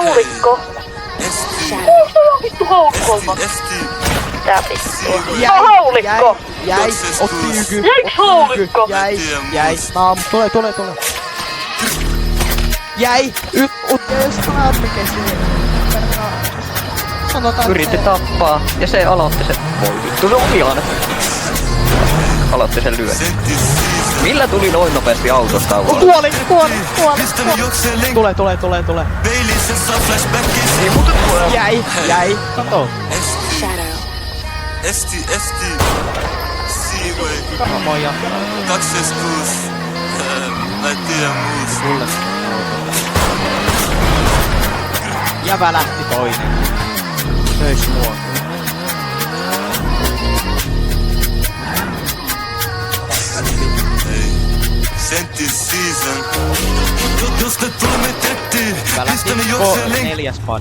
Haulikko. Onko se vittu haulikko? Tää vittua. Haulikko! Jäi, otti yky. Jäiks haulikko? Jäi. Tule. Jäi, jos kannat tekee siihen. Sanotaan, Yritti tappaa, ja se aloitti sen. Voi vittu, se on vihainen. Aloitti sen lyön. Millä tuli noin nopeasti autosta ulos? Kuoli. Tule. Ei muuten tule. Jäi. Kato. Esti. Seaway. Kamoja. 266. Mä en tiedä muusta. Ja välähti toinen. Söis mua. Sentin season. Jos ne tulemme tettiin, Välähti 4. span.